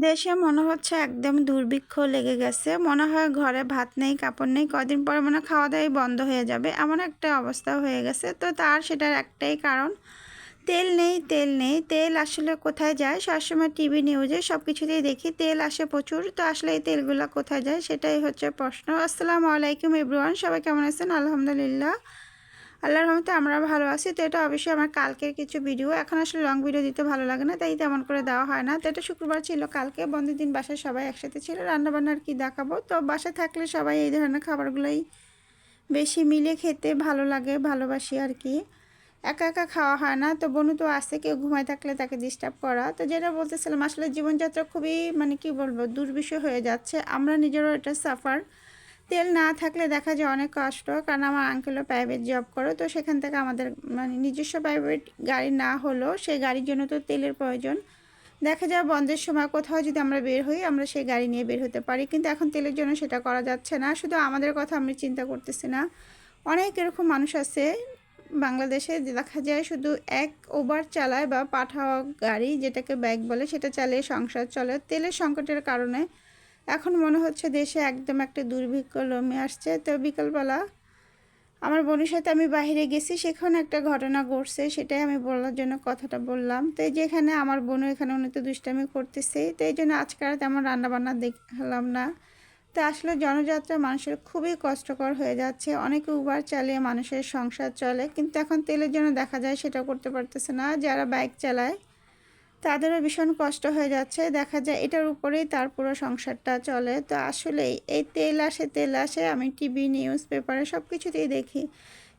দেশে মনে হচ্ছে একদম দুর্ভিক্ষ লেগে গেছে। মনে হয় ঘরে ভাত নেই, কাপড় নেই। কয়দিন পরে মনে হয় খাওয়া-দাওয়াই বন্ধ হয়ে যাবে। এমন একটা অবস্থা হয়ে গেছে। তো তার সেটার একটাই কারণ, তেল নেই, তেল নেই। তেল আসলে কোথায় যায়? সবসময় টিভি নিউজে সবকিছুতেই দেখি তেল আসে প্রচুর। তো আসলে এই তেলগুলা কোথায় যায়? সেটাই হচ্ছে প্রশ্ন। আসসালামু আলাইকুম এভরিওয়ান। সবাই কেমন আছেন? আলহামদুলিল্লাহ। আল্লাহর রহমতে আমরা ভালো আছি। তো এটা অবশ্যই আমার কালকের কিছু ভিডিও। এখন আসলে লং ভিডিও দিতে ভালো লাগে না, তাই তেমন করে দেওয়া হয় না। তো এটা শুক্রবার ছিল, কালকে বন্ধের দিন, বাসায় সবাই একসাথে ছিল। রান্নাবান্না আর কি দেখাবো। তো বাসায় থাকলে সবাই এই ধরনের খাবারগুলোই বেশি মিলে খেতে ভালো লাগে, ভালোবাসি আর কি। একা একা খাওয়া হয় না। তো বোনু তো আছে, কেউ ঘুমায় থাকলে তাকে ডিস্টার্ব করা। তো যেটা বলতেছিলাম, আসলে জীবনযাত্রা খুবই মানে কি বলবো, দুর্বিষহ হয়ে যাচ্ছে। আমরা নিজেরও এটা সাফার। তেল না থাকলে দেখা যায় অনেক কষ্ট, কারণ আমার আঙ্কেলও প্রাইভেট জব করে। তো সেখান থেকে আমাদের মানে নিজস্ব প্রাইভেট গাড়ি না হলেও সেই গাড়ির জন্য তো তেলের প্রয়োজন। দেখা যায় বন্ধের সময় কোথাও যদি আমরা বের হই, আমরা সেই গাড়ি নিয়ে বের হতে পারি, কিন্তু এখন তেলের জন্য সেটা করা যাচ্ছে না। শুধু আমাদের কথা আমি চিন্তা করতেছি না, অনেক এরকম মানুষ আছে বাংলাদেশে, দেখা যায় শুধু এক ওভার চালায় বা পাঠাও গাড়ি, যেটাকে বাইক বলে, সেটা চালিয়ে সংসার চলে। তেলের সংকটের কারণে এখন মনে হচ্ছে দেশে একদম একটা দুর্ভিক্ষ নেমে আসছে। তো বিকালবেলা আমার বোনের সাথে আমি বাইরে গেছি, সেখানে একটা ঘটনা ঘটছে, সেটাই আমি বলার জন্য কথাটা বললাম। তো এই যে এখানে আমার বোনও এখানে উনি তো দুষ্টামি করতেছে, তো এই জন্য আজকে আর তেমন রান্নাবান্না দেখলাম না। তো আসলে জনযাত্রা মানুষের খুবই কষ্টকর হয়ে যাচ্ছে। অনেকে উবার চালিয়ে মানুষের সংসার চলে, কিন্তু এখন তেলের জন্য দেখা যায় সেটা করতে পারতেছে না। যারা বাইক চালায় তাদেরও ভীষণ কষ্ট হয়ে যাচ্ছে। দেখা যায় এটার উপরেই তার পুরো সংসারটা চলে। তো আসলেই এই তেল আসে, তেল আসে, আমি টিভি নিউজ পেপারে সব কিছুতেই দেখি,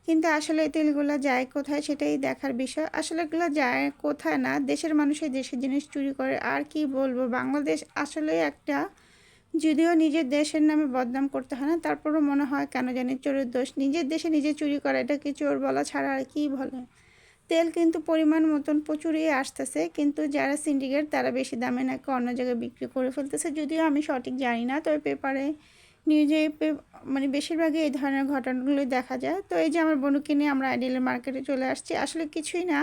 কিন্তু আসলে এই তেলগুলো যায় কোথায় সেটাই দেখার বিষয়। আসলে এগুলো যায় কোথায় না, দেশের মানুষের দেশের জিনিস চুরি করে। আর কি বলবো, বাংলাদেশ আসলে একটা, যদিও নিজের দেশের নামে বদনাম করতে হয় না, তারপরও মনে হয় কেন জানি চোরের দোষ। নিজের দেশে নিজে চুরি করা, এটা কি চোর বলা ছাড়া আর কী বলে? তেল কিন্তু পরিমাণ মতন প্রচুরই আসতেছে, কিন্তু যারা সিন্ডিকেট তারা বেশি দামে নাকি অন্য জায়গায় বিক্রি করে ফেলতেছে। যদিও আমি সঠিক জানি না, তবে পেপারে নিউজে মানে বেশিরভাগই এই ধরনের ঘটনাগুলোই দেখা যায়। তো এই যে আমার বোনকে নিয়ে আমরা আইডিয়াল মার্কেটে চলে আসছি। আসলে কিছুই না,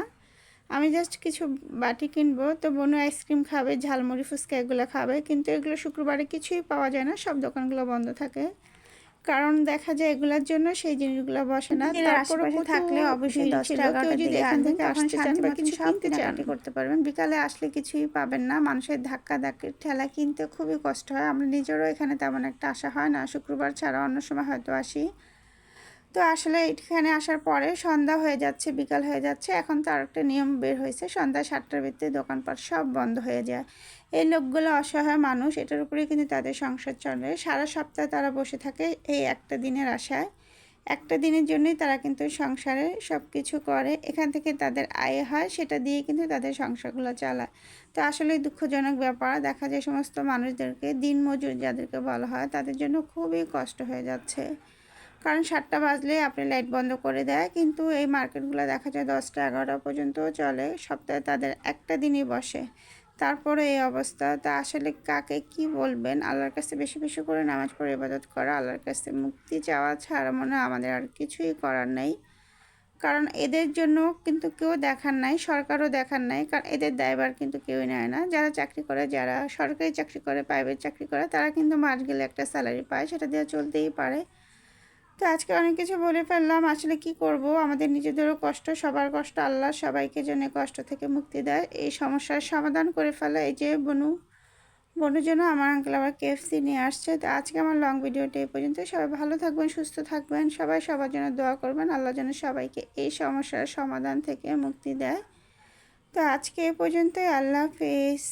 আমি জাস্ট কিছু বাটি কিনবো। তো বোনু আইসক্রিম খাবে, ঝালমুড়ি, ফুচকা এগুলো খাবে, কিন্তু এগুলো শুক্রবারে কিছুই পাওয়া যায় না, সব দোকানগুলো বন্ধ থাকে। কারণ দেখা যায় এগুলোর জন্য সেই জিনিসগুলো বসে না। দিনের তারপরও আশেপাশে থাকলে প্রচুর অবশ্যই ভিড় 10টা ছিল। কেউ 11টার যদি দিকে এখান আসবেন, থেকে তখন আসতে চান শান্তি বা মতন কিছু সব কিনতে চান, কেনাকাটি করতে পারবেন। বিকালে আসলে কিছুই পাবেন না, মানুষের ধাক্কা ধাক্কির ঠেলা, কিনতে খুবই কষ্ট হয়। আমরা নিজেরও এখানে তেমন একটা আসা হয় না, শুক্রবার ছাড়া অন্য সময় হয়তো আসি। তো আসলে এখানে আসার পরে সন্ধ্যা হয়ে যাচ্ছে, বিকাল হয়ে যাচ্ছে। এখন তো আর একটা নিয়ম বের হয়েছে, সন্ধ্যা 7টার ভিতরে দোকানপাট সব বন্ধ হয়ে যায়। এই লোকগুলো অসহায় মানুষ, এটার উপরে কিন্তু তাদের সংসার চলে। সারা সপ্তাহ তারা বসে থাকে এই একটা দিনের আশায়। একটা দিনের জন্যই তারা কিন্তু সংসারে সব কিছু করে, এখান থেকে তাদের আয় হয়, সেটা দিয়ে কিন্তু তাদের সংসারগুলো চালায়। তো আসলে দুঃখজনক ব্যাপার, দেখা যায় সমস্ত মানুষদেরকে, দিনমজুর যাদেরকে বলা হয়, তাদের জন্য খুবই কষ্ট হয়ে যাচ্ছে। কারণ 7টা বাজলে আপনি লাইট বন্ধ করে দেয়, কিন্তু এই মার্কেটগুলো দেখা যায় 10টা 11টা পর্যন্তও চলে। সপ্তাহে তাদের একটা দিনই বসে, তারপরে এই অবস্থা। তা আসলে কাকে কি বলবেন? আল্লাহর কাছে বেশি বেশি করে নামাজ পড়ে ইবাদত করা, আল্লাহর কাছে মুক্তি চাওয়া ছাড়া মনে হয় আমাদের আর কিছুই করার নেই। কারণ এদের জন্য কিন্তু কেউ দেখার নাই, সরকারও দেখার নাই, কারণ এদের দায়ভার কিন্তু কেউই নেয় না। যারা চাকরি করে, যারা সরকারি চাকরি করে, প্রাইভেট চাকরি করে, তারা কিন্তু মাস গেলে একটা স্যালারি পায়, সেটা দিয়ে চলতেই পারে। তো আজকে অনেক কিছু বলে ফেললাম। আসলে কি করব, আমাদের নিজেদেরও কষ্ট, সবার কষ্ট। আল্লাহ সবাইকে যেন কষ্ট থেকে মুক্তি দেয়, এই সমস্যার সমাধান করে ফেলে। এই যে বনুর জন্য আমার আঙ্কেল আবার কেএফসি নিয়ে আসছে। তো আজকে আমার লং ভিডিওটা এই পর্যন্ত। সবাই ভালো থাকবেন, সুস্থ থাকবেন, সবাই সবার জন্য দোয়া করবেন, আল্লাহ যেন সবাইকে এই সমস্যার সমাধান থেকে মুক্তি দেয়। তো আজকে এ পর্যন্তই, আল্লাহ হাফেজ।